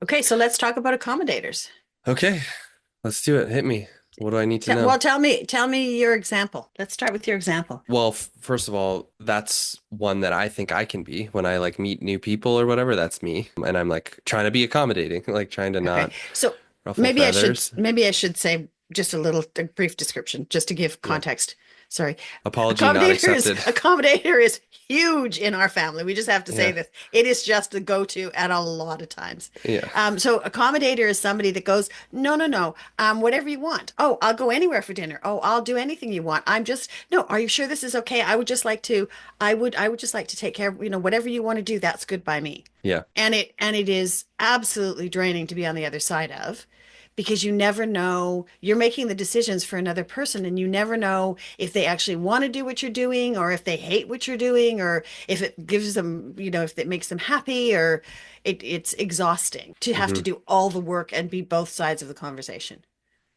Okay, so let's talk about accommodators. Okay, let's do it. Hit me. What do I need to Well, know? tell me your example. Let's start with your example. Well, first of all, that's one that I think I can be when I like meet new people or whatever. That's me. And I'm like trying to be accommodating, like trying to Okay, not so ruffle maybe feathers. I should say just a brief description, just to give Yeah. context. Sorry, Apology not accepted. accommodator is huge in our family. We just have to say Yeah. this. It is just the go-to at a lot of times. Yeah. So accommodator is somebody that goes, no, no, no, whatever you want. Oh, I'll go anywhere for dinner. Oh, I'll do anything you want. I'm just, no, are you sure this is okay? I would just like to take care of, whatever you want to do, that's good by me. Yeah. And it is absolutely draining to be on the other side of because you never know, you're making the decisions for another person and you never know if they actually want to do what you're doing or if they hate what you're doing or if it gives them, if it makes them happy or it's exhausting to have to Hmm. do all the work and be both sides of the conversation.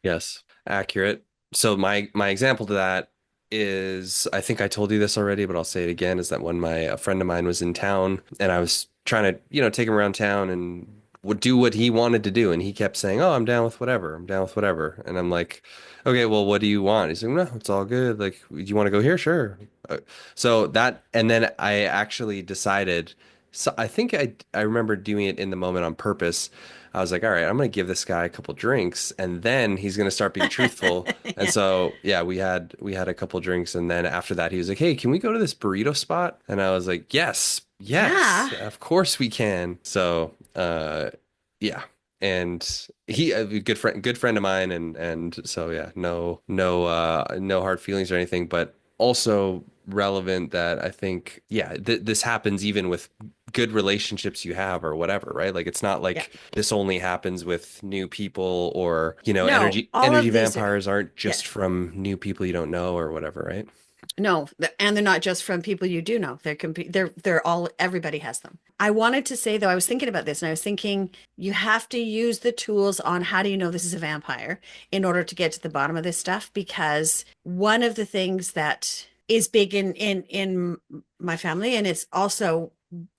Yes. Accurate. So my example to that is I think I told you this already, but I'll say it again, is that when my a friend of mine was in town and I was trying to, take him around town and would do what he wanted to do and he kept saying, "Oh, I'm down with whatever. I'm down with whatever." And I'm like, "Okay, well, what do you want?" He's like, "No, it's all good. Like, do you want to go here? Sure." So that and then I actually decided so I think I remember doing it in the moment on purpose. I was like, all right, I'm gonna give this guy a couple drinks and then he's gonna start being truthful. And Yeah. so yeah, we had a couple drinks and then after that he was like, "Hey, can we go to this burrito spot?" And I was like, "Yes, Yeah. yes, of course we can." So yeah. And he a good friend of mine and so yeah, no hard feelings or anything, but also relevant that I think yeah, this happens even with good relationships you have or whatever, right? Like it's not Yeah. like this only happens with new people or, No, all energy of these are, vampires aren't yeah. just from new people you don't know or whatever, right? No, and they're not just from people you do know. They're all everybody has them. I wanted to say though, I was thinking about this and I was thinking you have to use the tools on how do you know this is a vampire in order to get to the bottom of this stuff because one of the things that is big in my family and it's also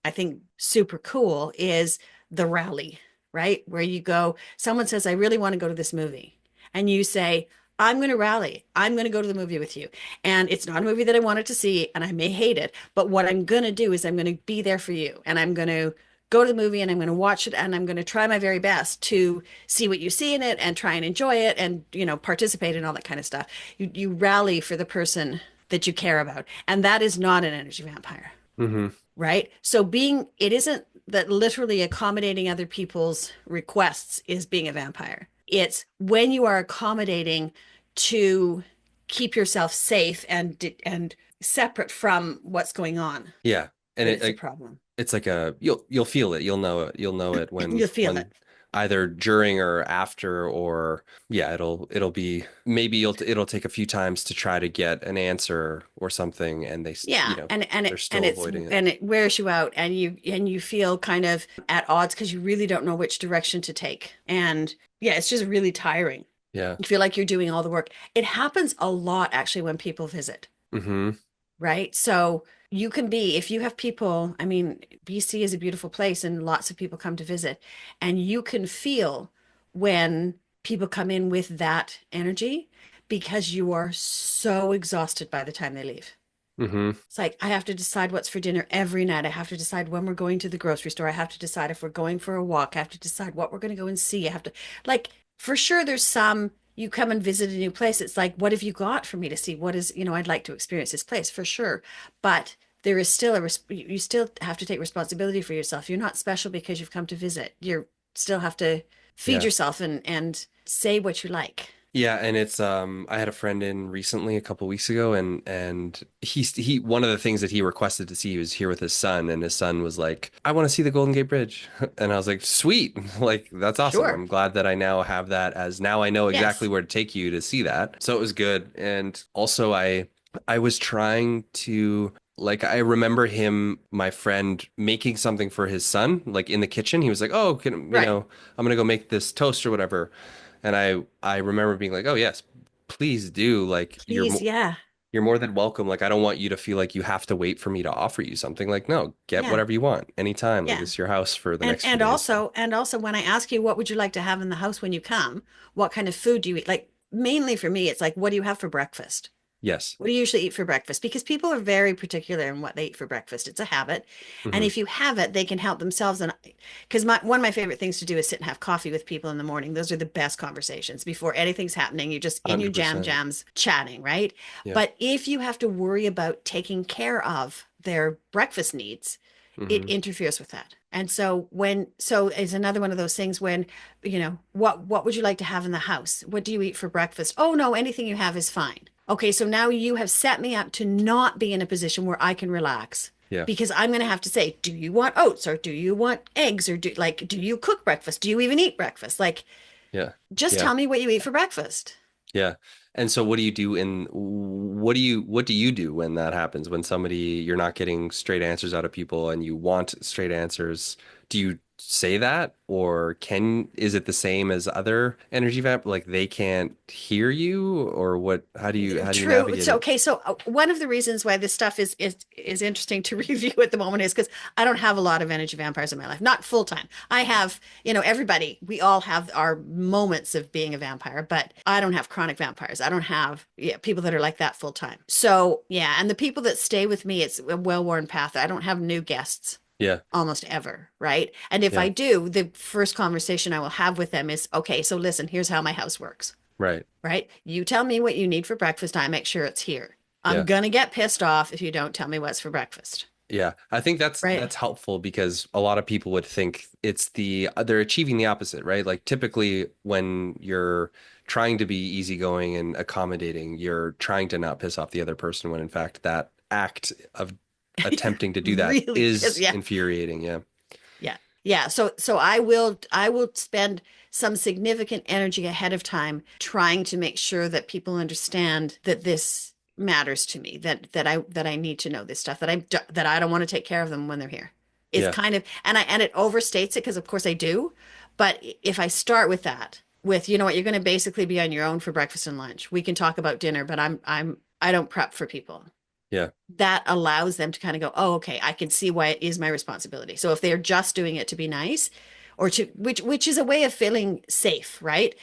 I think super cool is the rally, right? Where you go, someone says I really want to go to this movie and you say I'm going to rally. I'm going to go to the movie with you. And it's not a movie that I wanted to see, and I may hate it. But what I'm going to do is I'm going to be there for you. And I'm going to go to the movie and I'm going to watch it and I'm going to try my very best to see what you see in it and try and enjoy it and, participate in all that kind of stuff. You rally for the person that you care about. And that is not an energy vampire, Hmm. right? It isn't that literally accommodating other people's requests is being a vampire. It's when you are accommodating to keep yourself safe and separate from what's going on Yeah. And that it it's a like problem. it's like a you'll feel it. You'll know it. You'll know it You feel it. when either during or after or yeah, it'll be maybe it'll take a few times to try to get an answer or something and Yeah, they're still avoiding it. and it wears you out and you feel kind of at odds because you really don't know which direction to take. And yeah, it's just really tiring. Yeah. You feel like you're doing all the work. It happens a lot actually when people visit, Hmm. right? So you can be, if you have people, I mean, BC is a beautiful place and lots of people come to visit, and you can feel when people come in with that energy because you are so exhausted by the time they leave. Hmm. It's like I have to decide what's for dinner every night. I have to decide when we're going to the grocery store. I have to decide if we're going for a walk. I have to decide what we're going to go and see. I have to, like, for sure, there's some, you come and visit a new place. It's like, what have you got for me to see? What is, I'd like to experience this place for sure. But there is still you still have to take responsibility for yourself. You're not special because you've come to visit. You still have to feed Yeah. yourself and say what you like. Yeah, and it's I had a friend in recently a couple weeks ago and he one of the things that he requested to see he was here with his son and his son was like, "I want to see the Golden Gate Bridge." And I was like, "Sweet." Like that's awesome. Sure. I'm glad that I now have that as now I know exactly Yes. where to take you to see that. So it was good. And also I was trying to like I remember him, my friend, making something for his son, like in the kitchen. He was like, "Oh, Right. I'm gonna go make this toast or whatever." And I remember being like, "Oh yes, please do." Like Please. Yeah. You're more than welcome. Like, I don't want you to feel like you have to wait for me to offer you something. Like, no, get Yeah. whatever you want anytime. Like, Yeah. this is your house for the And next few days. So, also when I ask you what would you like to have in the house when you come, what kind of food do you eat? Like mainly for me, it's like what do you have for breakfast? yes. What do you usually eat for breakfast? Because people are very particular in what they eat for breakfast. It's a habit. And Hmm. if you have it, they can help themselves. And because one of my favorite things to do is sit and have coffee with people in the morning. Those are the best conversations before anything's happening. You're just in your jam 100%. jams chatting, right? Yeah. But if you have to worry about taking care of their breakfast needs, it Hmm. interferes with that. And so it's another one of those things when, what would you like to have in the house? What do you eat for breakfast? Oh no, anything you have is fine. Okay, so now you have set me up to not be in a position where I can relax Yeah. because I'm going to have to say, do you want oats or do you want eggs or do you cook breakfast? Do you even eat breakfast? Like, Yeah. just Yeah. tell me what you eat for breakfast. Yeah. And so what do you do what do you do when that happens? When somebody you're not getting straight answers out of people and you want straight answers, do you say that or is it the same as other energy vamp like they can't hear you or what how do you True. navigate So it? okay, so one of the reasons why this stuff is interesting to review at the moment is because I don't have a lot of energy vampires in my life, not full time. I have, everybody, we all have our moments of being a vampire, but I don't have chronic vampires. I don't have people that are like that full time. So yeah, and the people that stay with me, it's a well-worn path. I don't have new guests Yeah. almost ever, right? And if Yeah. I do, the first conversation I will have with them is, okay, so listen, here's how my house works, Right. right? You tell me what you need for breakfast. I make sure it's here. I'm Yeah. gonna get pissed off if you don't tell me what's for breakfast, Yeah, I think that's right? that's helpful because a lot of people would think they're achieving the opposite, right? Like typically when you're trying to be easygoing and accommodating, you're trying to not piss off the other person when in fact that act of attempting to do that Really piss, is yeah, infuriating. Yeah. yeah, yeah. So I will spend some significant energy ahead of time trying to make sure that people understand that this matters to me, that I need to know this stuff, that I don't want to take care of them when they're here. It's Yeah. kind of and it overstates it because of course I do, but if I start with that, with you know what, you're going to basically be on your own for breakfast and lunch. We can talk about dinner, but I don't prep for people. Yeah. That allows them to kind of go, oh, okay, I can see why it is my responsibility. So if they're just doing it to be nice, or to which is a way of feeling safe, right?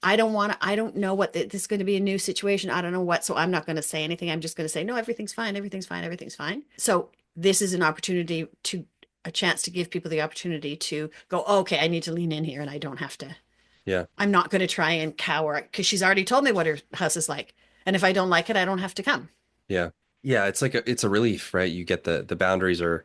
I don't know this is going to be a new situation. I don't know what, so I'm not going to say anything. I'm just going to say, no, everything's fine, everything's fine, everything's fine. So this is a chance to give people the opportunity to go, oh, okay, I need to lean in here and I don't have to, Yeah. I'm not going to try and cower because she's already told me what her house is like. And if I don't like it, I don't have to come. Yeah. Yeah, it's a relief, right? You get the boundaries are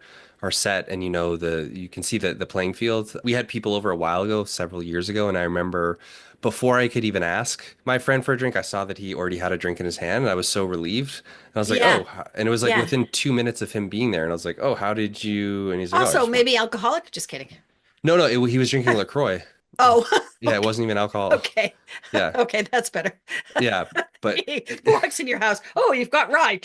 set and you know you can see the playing field. We had people over a while ago, several years ago, and I remember before I could even ask my friend for a drink, I saw that he already had a drink in his hand and I was so relieved. And I was like, Yeah. "Oh," and it was like Yeah. within 2 minutes of him being there and I was like, "Oh, how did you?" And he's like, "Oh, I Also, just want." maybe alcoholic. Just kidding. No, no, he was drinking LaCroix. Oh, Yeah, it wasn't even alcohol. okay. Yeah. Okay, that's better. Yeah, but He walks in your house. Oh, you've got rye.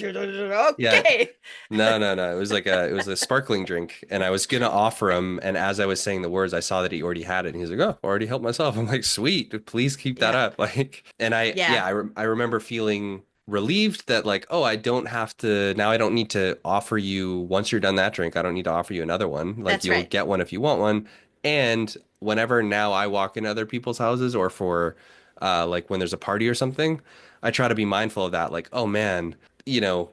yeah. Okay. No, no, no. It was a sparkling drink, and I was gonna offer him. And as I was saying the words, I saw that he already had it, and he's like, "Oh, already helped myself." I'm like, "Sweet, please keep that Yeah. up." Like, and Yeah, I remember feeling relieved that like, oh, I don't have to now. I don't need to offer you once you're done that drink. I don't need to offer you another one. Like, that's you'll right. get one if you want one. And whenever now I walk in other people's houses or for like when there's a party or something, I try to be mindful of that. Like, oh man,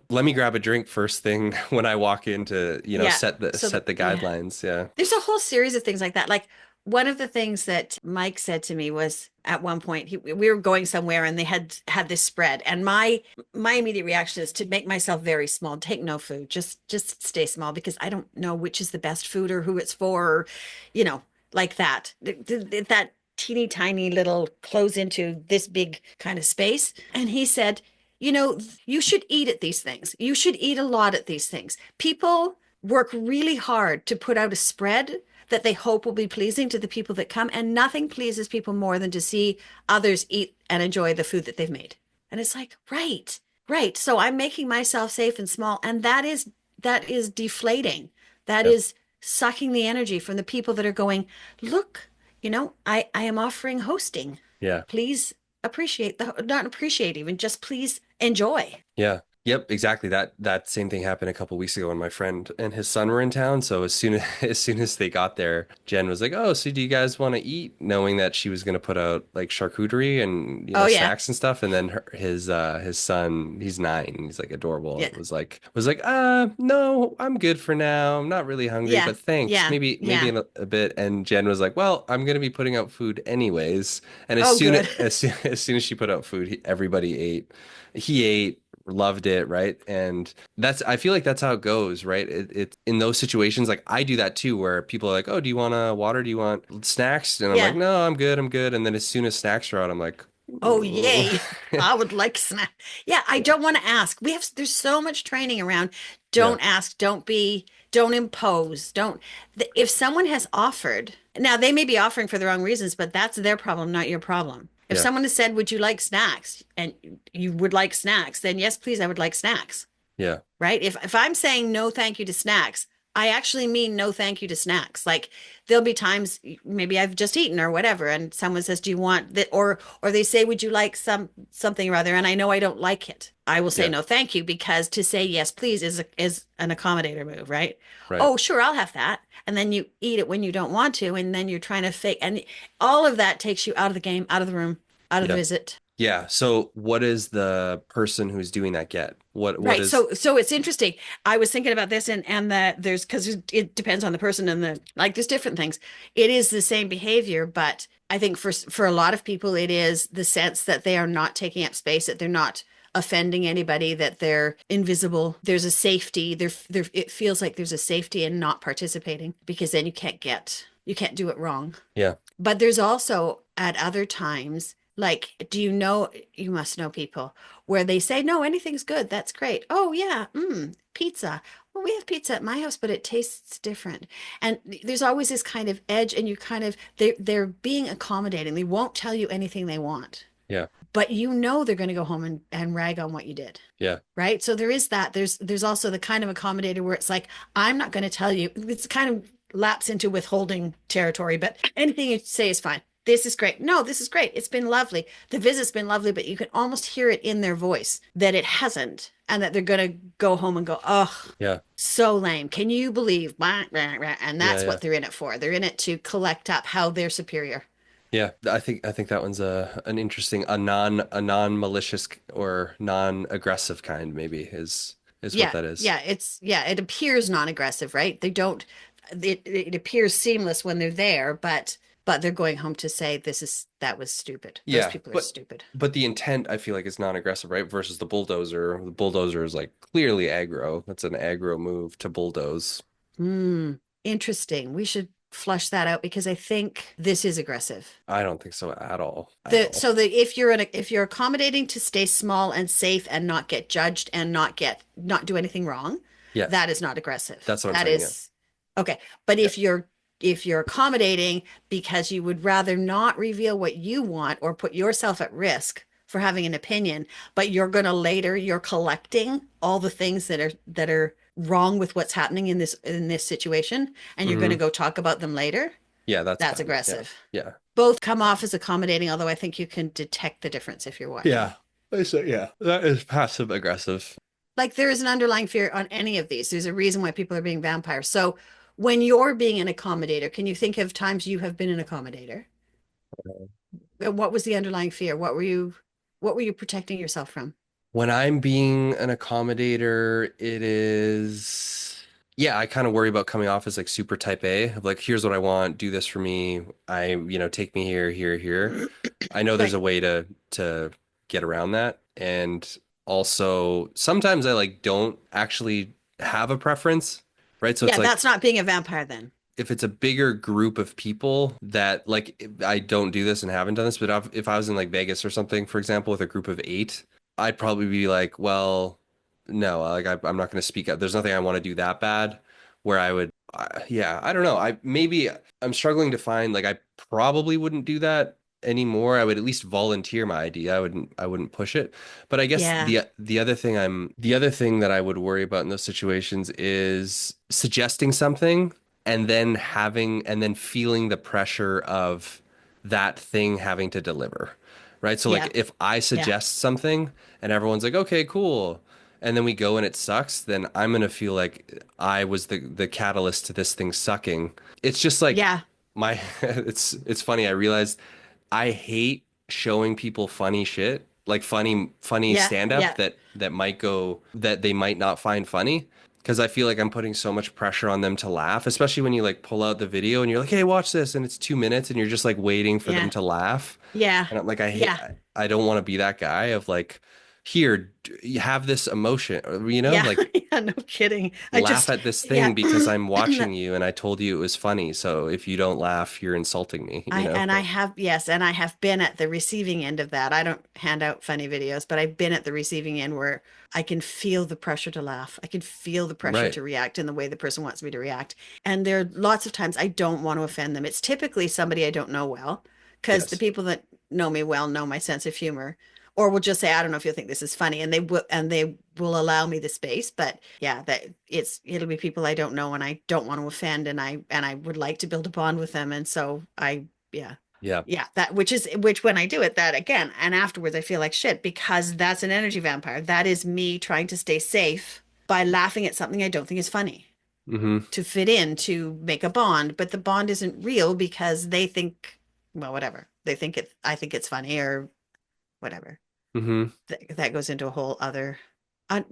let me grab a drink first thing when I walk in to, Yeah. set the Yeah. guidelines. Yeah. There's a whole series of things like that. Like one of the things that Mike said to me was at one point we were going somewhere and they had this spread and my immediate reaction is to make myself very small, take no food, just stay small because I don't know which is the best food or who it's for, or, you know, like that. That teeny tiny little close into this big kind of space. And he said, you should eat at these things. You should eat a lot at these things. People work really hard to put out a spread that they hope will be pleasing to the people that come. And nothing pleases people more than to see others eat and enjoy the food that they've made. And it's like, right, right. So I'm making myself safe and small. And that is deflating. That Yeah. is sucking the energy from the people that are going, look, I am offering hosting. Yeah. Please appreciate not appreciate even, just please enjoy. Yeah. Yep, exactly. That same thing happened a couple weeks ago when my friend and his son were in town. So as soon as as soon as they got there, Jen was like, "Oh, so do you guys want to eat?" Knowing that she was going to put out like charcuterie and Oh yeah. snacks and stuff. And then his son, he's 9, and he's like adorable. Yeah. It was like, no, I'm good for now. I'm not really hungry, Yeah. but thanks. Yeah. Maybe Yeah. in a bit." And Jen was like, "Well, I'm going to be putting out food anyways." And Oh good. as soon as she put out food, everybody ate. He ate, loved it, right? And I feel like that's how it goes, right? It in those situations, like I do that too, where people are like, "Oh, do you want a water? Do you want snacks?" And I'm like, Yeah. "No, I'm good." And then as soon as snacks are out, I'm like, Oh, "Ooh." yay. I would like snack. Yeah, I Yeah. don't want to ask. There's so much training around. Yeah. Don't ask, don't impose. Don't, if someone has offered, now they may be offering for the wrong reasons, but that's their problem, not your problem. If Yeah. someone has said, "Would you like snacks?" and you would like snacks, then yes, please, I would like snacks. Yeah. Right? If I'm saying no thank you to snacks, I actually mean no thank you to snacks. Like there'll be times maybe I've just eaten or whatever, and someone says, "Do you want that?" Or they say, "Would you like something or other?" And I know I don't like it. I will say Yeah. no thank you because to say yes please is an accommodator move, right? Right. Oh, sure, I'll have that. And then you eat it when you don't want to, and then you're trying to fake, and all of that takes you out of the game, out of the room, out of the Yeah. visit. Yeah. So what does the person who's doing that get? What Right. is So it's interesting. I was thinking about this and that there's because it depends on the person and the like there's different things. It is the same behavior, but I think for a lot of people it is the sense that they are not taking up space, that they're not offending anybody, that they're invisible. There's a safety. There it feels like there's a safety in not participating because then you can't do it wrong. yeah. But there's also at other times, like, do you know, you must know people where they say, no, anything's good. That's great. Oh, yeah. Pizza. Well, we have pizza at my house, but it tastes different. And there's always this kind of edge, and you kind of, they're being accommodating. They won't tell you anything they want, Yeah. but you know they're going to go home and rag on what you did. Yeah. Right. So there is that. There's also the kind of accommodator where it's like, I'm not going to tell you. It's kind of lapse into withholding territory, but anything you say is fine. This is great. No, this is great. It's been lovely. The visit's been lovely, but you can almost hear it in their voice that it hasn't, and that they're going to go home and go, oh, Yeah. so lame. Can you believe? Blah, blah, blah. And Yeah. that's Yeah. what they're in it for. They're in it to collect up how they're superior. Yeah, I think that one's a an interesting a non malicious or non aggressive kind maybe is what Yeah, that is. yeah, it appears non-aggressive, right? They don't it appears seamless when they're there, but they're going home to say that was stupid. Those Yeah, people are stupid. but the intent I feel like is non aggressive, right? Versus the bulldozer. The bulldozer is like clearly aggro. That's an aggro move to bulldoze. Hmm, interesting. We should flush that out because I think this is aggressive. I don't think so at all. At The all. so the if you're accommodating to stay small and safe and not get judged and not do anything wrong, Yeah, that is not aggressive. that's what I'm That saying. Yeah. is okay. But Yeah. if you're accommodating because you would rather not reveal what you want or put yourself at risk for having an opinion, but you're collecting all the things that are wrong with what's happening in this situation, and you're going to Hmm. go talk about them later, Yeah, that's that's bad. Yeah. aggressive. Yeah. Both come off as accommodating, although I think you can detect the difference if you're watching. Yeah. I say yeah. That is passive aggressive. Like there is an underlying fear on any of these. There's a reason why people are being vampires. So when you're being an accommodator, can you think of times you have been an accommodator? What was the underlying fear? What were you protecting yourself from? When I'm being an accommodator, it is, yeah, I kind of worry about coming off as like super type A of like, here's what I want, do this for me. Take me here, here, here. I know there's Right. a way to get around that. And also sometimes I like don't actually have a preference, right? So it's Yeah, like that's not being a vampire then. if it's a bigger group of people that like I don't do this and haven't done this, but if I was in like Vegas or something, for example, with a group of 8, I'd probably be like, well, no, like I'm not going to speak up. There's nothing I want to do that bad where I would, yeah, I don't know. I'm struggling to find like I probably wouldn't do that anymore. I would at least volunteer my idea. I wouldn't push it. But I guess Yeah. the other thing that I would worry about in those situations is suggesting something and then feeling the pressure of that thing having to deliver. Right? So like Yeah. if I Yeah. suggest something and everyone's like, "Okay, cool." and then we go and it sucks, then I'm gonna feel like I was the catalyst to this thing sucking. It's just like Yeah. my it's funny. I realized I hate showing people funny shit, like funny Yeah. stand up Yeah. that might go that they might not find funny. Because I feel like I'm putting so much pressure on them to laugh, especially when you like pull out the video and you're like, "Hey, watch this," and it's 2 minutes, and you're just like waiting for them Yeah. to laugh. Yeah. And I'm like, I hate, Yeah. I don't want to be that guy of like, here, you have this emotion, Yeah. like Yeah. No kidding. I laugh just, at this yeah. thing because I'm watching you and I told you it was funny. So if you don't laugh, you're insulting me, I have, yes, and I have been at the receiving end of that. I don't hand out funny videos, but I've been at the receiving end where I can feel the pressure to laugh. I can feel the pressure Right. to react in the way the person wants me to react. And there are lots of times I don't want to offend them. It's typically somebody I don't know well, because the Yes. people that know me well know my sense of humor, or will just say, I don't know if you'll think this is funny, and they will allow me the space. But yeah, that it'll be people I don't know and I don't want to offend, and I would like to build a bond with them. And so yeah. Yeah. Yeah, that which when I do it, that again, and afterwards I feel like shit because that's an energy vampire. That is me trying to stay safe by laughing at something I don't think is funny Mm-hmm. to fit in, to make a bond, but the bond isn't real because they think, well, whatever. They think I think it's funny or whatever. Mm-hmm. That goes into a whole other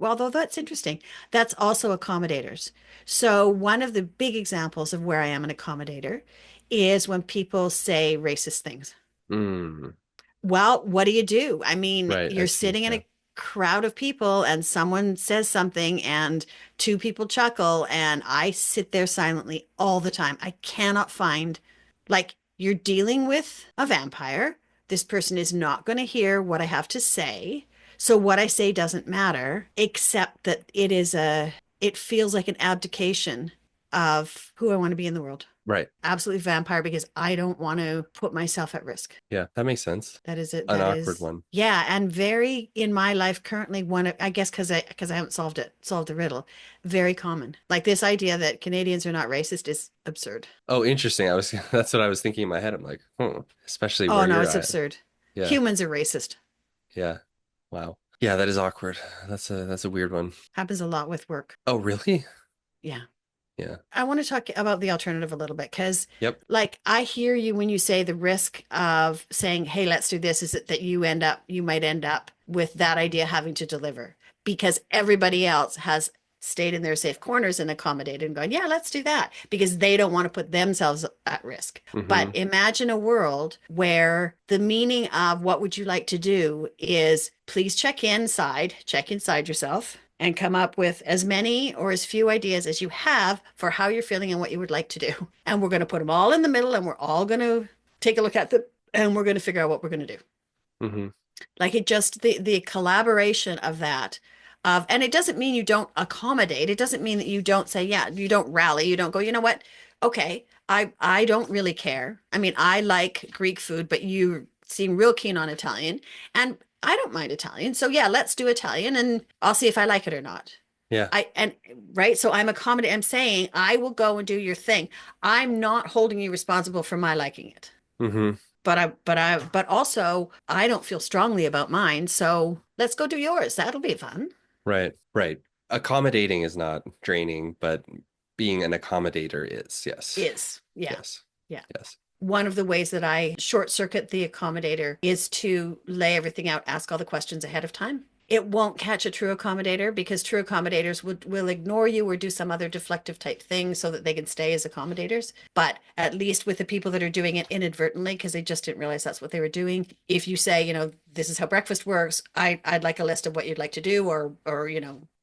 although that's interesting. That's also accommodators. So one of the big examples of where I am an accommodator is when people say racist things. Mm. Well, what do you do? I mean, Right. I you're see. sitting in Yeah. a crowd of people and someone says something and two people chuckle and I sit there silently all the time. I cannot find, like, you're dealing with a vampire. This person is not going to hear what I have to say. So what I say doesn't matter, except that it feels like an abdication of who I want to be in the world. Right. Absolutely vampire because I don't want to put myself at risk. Yeah. That makes sense. That is it. An That awkward is, one. yeah, and very in my life currently one of, I guess because I haven't solved the riddle, very common. Like this idea that Canadians are not racist is absurd. Oh, interesting. I was, that's what I was thinking in my head. I'm like, especially Oh where no, you're it's at. absurd. Yeah. Humans are racist. Yeah. Wow. Yeah, that is awkward. That's a weird one. Happens a lot with work. Oh, really? Yeah. Yeah. I want to talk about the alternative a little bit because, Yep. like, I hear you when you say the risk of saying, "Hey, let's do this," is that you might end up with that idea having to deliver because everybody else has stayed in their safe corners and accommodated and gone, "Yeah, let's do that," because they don't want to put themselves at risk. Mm-hmm. But imagine a world where the meaning of what would you like to do is please check inside yourself and come up with as many or as few ideas as you have for how you're feeling and what you would like to do. And we're going to put them all in the middle and we're all going to take a look at them and we're going to figure out what we're going to do. Mm-hmm. Like it just the collaboration of that of and it doesn't mean you don't accommodate. It doesn't mean that you don't say, yeah, you don't rally, you don't go, you know what? Okay, I don't really care. I mean, I like Greek food, but you seem real keen on Italian and I don't mind Italian. So yeah, let's do Italian and I'll see if I like it or not. Yeah. I and right, so I'm accommodating. I'm saying I will go and do your thing. I'm not holding you responsible for my liking it. Mm-hmm. But also I don't feel strongly about mine. So let's go do yours. That'll be fun. Right. Right. Accommodating is not draining, but being an accommodator is. Yes. Is yeah, Yes. yeah. Yes. One of the ways that I short circuit the accommodator is to lay everything out, ask all the questions ahead of time. It won't catch a true accommodator because true accommodators will ignore you or do some other deflective type thing so that they can stay as accommodators. But at least with the people that are doing it inadvertently because they just didn't realize that's what they were doing. If you say, this is how breakfast works, I'd like a list of what you'd like to do or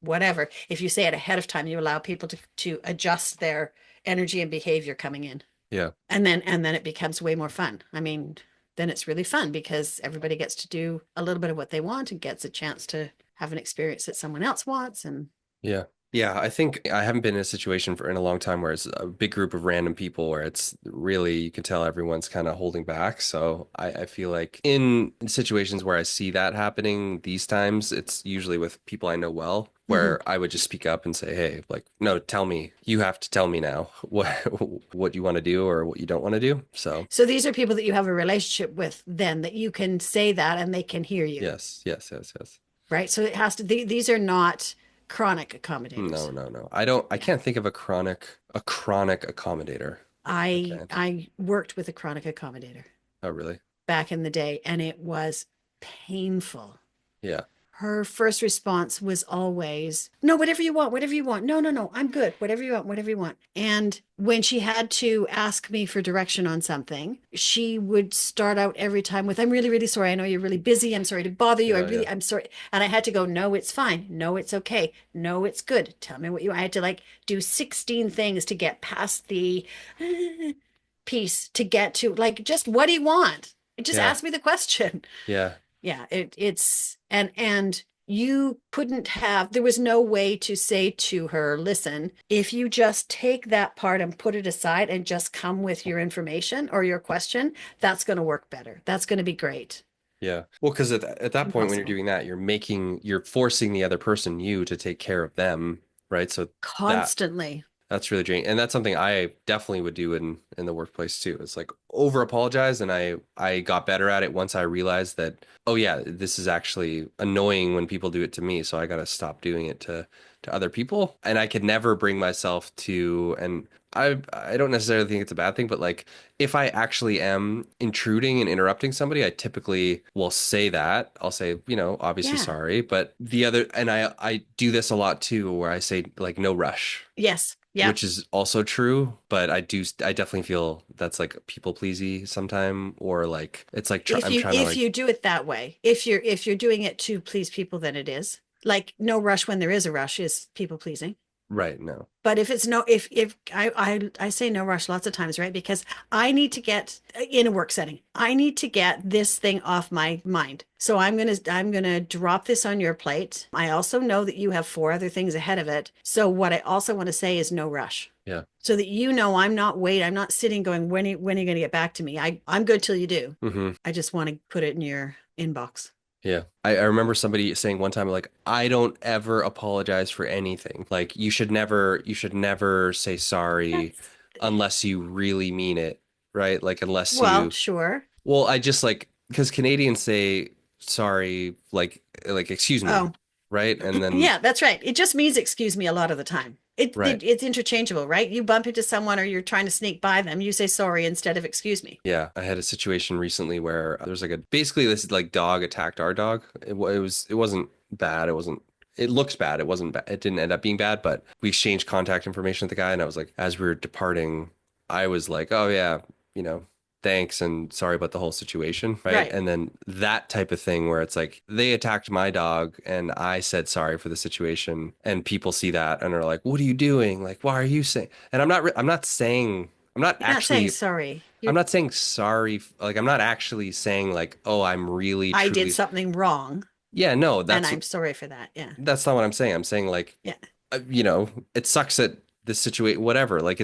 whatever. If you say it ahead of time, you allow people to adjust their energy and behavior coming in. Yeah. And then it becomes way more fun. I mean, then it's really fun because everybody gets to do a little bit of what they want and gets a chance to have an experience that someone else wants. And Yeah. Yeah, I think I haven't been in a situation in a long time where it's a big group of random people where it's really you can tell everyone's kind of holding back. So I feel like in situations where I see that happening these times, it's usually with people I know well, Mhm. where I would just speak up and say, "Hey, like, no, tell me. You have to tell me now what what you want to do or what you don't want to do." So So these are people that you have a relationship with then that you can say that and they can hear you. yes, yes, yes, yes. Right. So it has to, these are not chronic No, accommodators. no, no. I Yeah. can't think of a chronic accommodator. I can't. I worked with a chronic accommodator Oh, really? back in the day, and it was painful. Yeah. Her first response was always, no, whatever you want, whatever you want. No, no, no, I'm good. Whatever you want, whatever you want. And when she had to ask me for direction on something, she would start out every time with, I'm really, really sorry. I know you're really busy. I'm sorry to bother you. Yeah, yeah. I'm sorry. And I had to go, no, it's fine. No, it's okay. No, it's good. Tell me what you, I had to like do 16 things to get past the piece to get to like, just what do you want? Just Yeah. ask me the question. Yeah. Yeah, it's and you couldn't have, there was no way to say to her, listen, if you just take that part and put it aside and just come with your information or your question, that's going to work better. That's going to be great. Yeah. Well, because at that point when you're Impossible. doing that, you're forcing the other person, you, to take care of them, right? So that Constantly. that's really draining. And that's something I definitely would do in the workplace too. It's like over apologize. And I got better at it once I realized that, oh yeah, this is actually annoying when people do it to me. So I got to stop doing it to other people. And I could never bring myself to, and I don't necessarily think it's a bad thing, but like if I actually am intruding and interrupting somebody, I typically will say that. I'll say, obviously Yeah. sorry, but the other, and I do this a lot too, where I say like no rush, Yes. Yep. which is also true, but I definitely feel that's like people pleasy sometime, or like it's like I'm trying to If like, you do it that way, if you're doing it to please people, then it is. Like no rush when there is a rush is people pleasing. right, no, But if it's no, if I say no rush lots of times, right? Because I need to get in a work setting, I need to get this thing off my mind. So I'm gonna drop this on your plate. I also know that you have four other things ahead of it. So what I also want to say is no rush. yeah, So that I'm not sitting going, when are you gonna get back to me? I'm good till you do. hmm, I just want to put it in your inbox. yeah. I remember somebody saying one time like, I don't ever apologize for anything. Like you should never say sorry That's unless you really mean it, right? Like unless well, you, sure. well, I just like because Canadians say sorry like excuse me, Oh, right? And then yeah, that's right. It just means excuse me a lot of the time. right. It's interchangeable, right? You bump into someone or you're trying to sneak by them, you say sorry instead of excuse me. Yeah, I had a situation recently where there's like a basically this like dog attacked our dog. It wasn't bad. It looks bad. It wasn't bad. It didn't end up being bad, but we exchanged contact information with the guy and I was like as we were departing, I was like, "Oh yeah, you know, thanks and sorry about the whole situation," right? Right. And then that type of thing where it's like they attacked my dog and I said sorry for the situation and people see that and are like, "What are you doing? Like, why are you saying?" And I'm not saying I'm not You're not saying actually sorry. I'm You're not saying sorry. Like, I'm not actually saying like, oh, I'm really I did truly. something wrong Yeah, no, and I'm sorry for that. Yeah. that's not what I'm saying. I'm saying like, Yeah. it sucks that this situation, whatever. Like,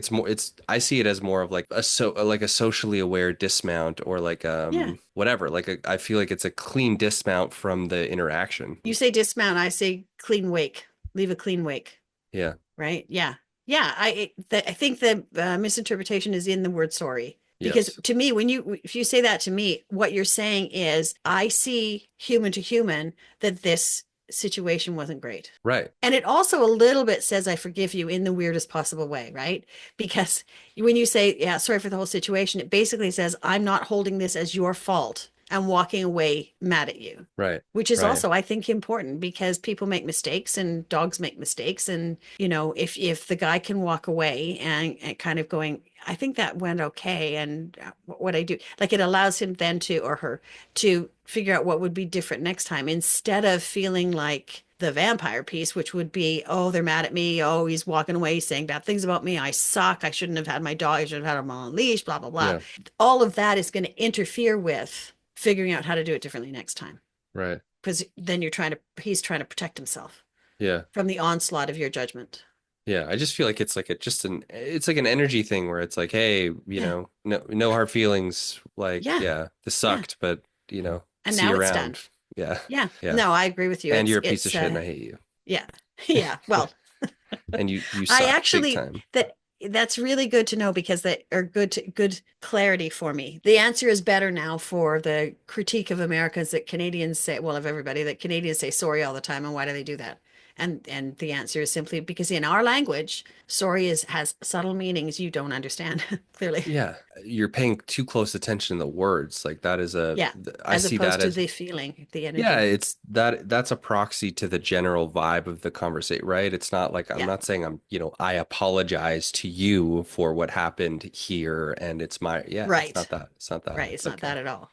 I see it as more of like like a socially aware dismount or like, Yeah. whatever. Like, I feel like it's a clean dismount from the interaction. You say dismount, I say clean wake. Leave a clean wake, Yeah. right? Yeah. Yeah, I think the misinterpretation is in the word sorry. Because Yes. to me, if you say that to me, what you're saying is, I see human to human that this situation wasn't great. Right. And it also a little bit says, I forgive you in the weirdest possible way, right? Because when you say, yeah, sorry for the whole situation, it basically says, I'm not holding this as your fault and walking away mad at you, Right. which is Right. also, I think, important because people make mistakes and dogs make mistakes. And, if the guy can walk away and kind of going, I think that went okay. And what I do, like it allows him then to, or her, to figure out what would be different next time instead of feeling like the vampire piece, which would be, oh, they're mad at me. Oh, he's walking away, he's saying bad things about me. I suck. I shouldn't have had my dog. I should have had him on leash, blah, blah, blah. Yeah. All of that is going to interfere with figuring out how to do it differently next time. Right. Because then he's trying to protect himself Yeah. from the onslaught of your judgment. Yeah, I just feel like it's like it's like an energy thing where it's like, hey, Yeah. no hard feelings. Like, Yeah. yeah, this Yeah. sucked, but And see now you it's done. around. Yeah, Yeah. yeah. No, I agree with you. And you're a piece of shit, and I hate you. Yeah. Yeah. Well, And you I suck big actually time. that's really good to know because they are good clarity for me. The answer is better now for the critique of Americans that Canadians say, well, of everybody that Canadians say sorry all the time, and why do they do that? And the answer is simply because in our language, sorry is has subtle meanings you don't understand clearly. Yeah, you're paying too close attention to the words. Like that is Yeah, I as see that opposed to as, the feeling, the yeah, energy. it's that's a proxy to the general vibe of the conversation, right? It's not like I'm Yeah, not saying I apologize to you for what happened here and it's my, yeah, it's not right. that. It's not that. Right. It's not Okay. that at all.